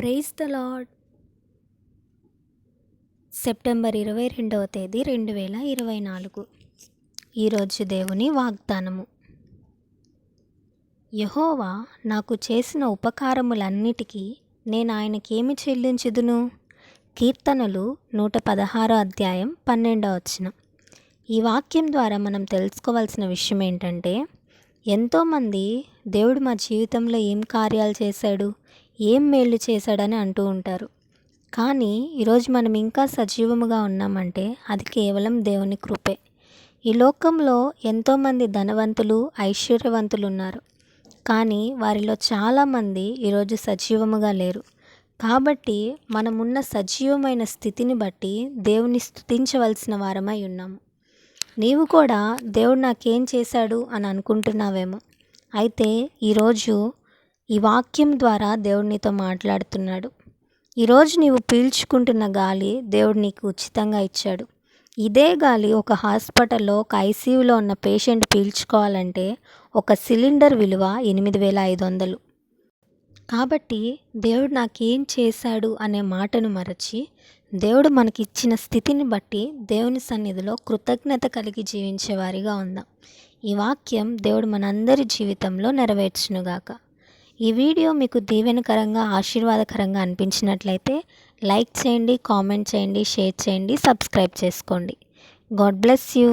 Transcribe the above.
Praise the Lord. September 22వ తేదీ 2024. ఈరోజు దేవుని వాగ్దానము. యెహోవా నాకు చేసిన ఉపకారములన్నిటికీ నేను ఆయనకేమి చెల్లించుదును? కీర్తనలు 116 అధ్యాయం 12వ వచనం. ఈ వాక్యం ద్వారా మనం తెలుసుకోవాల్సిన విషయం ఏంటంటే, ఎంతోమంది దేవుడు మా జీవితంలో ఏం కార్యాలు చేశాడు, ఏం మేలు చేశాడని అంటూ ఉంటారు. కానీ ఈరోజు మనం ఇంకా సజీవముగా ఉన్నామంటే అది కేవలం దేవుని కృపే. ఈ లోకంలో ఎంతోమంది ధనవంతులు, ఐశ్వర్యవంతులు ఉన్నారు. కానీ వారిలో చాలామంది ఈరోజు సజీవముగా లేరు. కాబట్టి మనమున్న సజీవమైన స్థితిని బట్టి దేవుని స్తుతించవలసిన వారమై ఉన్నాము. నీవు కూడా దేవుడు నాకేం చేశాడు అని అనుకుంటున్నావేమో. అయితే ఈరోజు ఈ వాక్యం ద్వారా దేవుడు నీతో మాట్లాడుతున్నాడు. ఈరోజు నీవు పీల్చుకుంటున్న గాలి దేవుడు నీకు ఉచితంగా ఇచ్చాడు. ఇదే గాలి ఒక హాస్పిటల్లో ఒక ఐసీయూలో ఉన్న పేషెంట్ పీల్చుకోవాలంటే ఒక సిలిండర్ విలువ 8,500. కాబట్టి దేవుడు నాకేం చేశాడు అనే మాటను మరచి దేవుడు మనకిచ్చిన స్థితిని బట్టి దేవుని సన్నిధిలో కృతజ్ఞత కలిగి జీవించేవారిగా ఉందాం. ఈ వాక్యం దేవుడు మనందరి జీవితంలో నెరవేర్చునుగాక. ఈ వీడియో మీకు దీవెనకరంగా, ఆశీర్వాదకరంగా అనిపించినట్లయితే లైక్ చేయండి, కామెంట్ చేయండి, షేర్ చేయండి, సబ్స్క్రైబ్ చేసుకోండి. God bless you.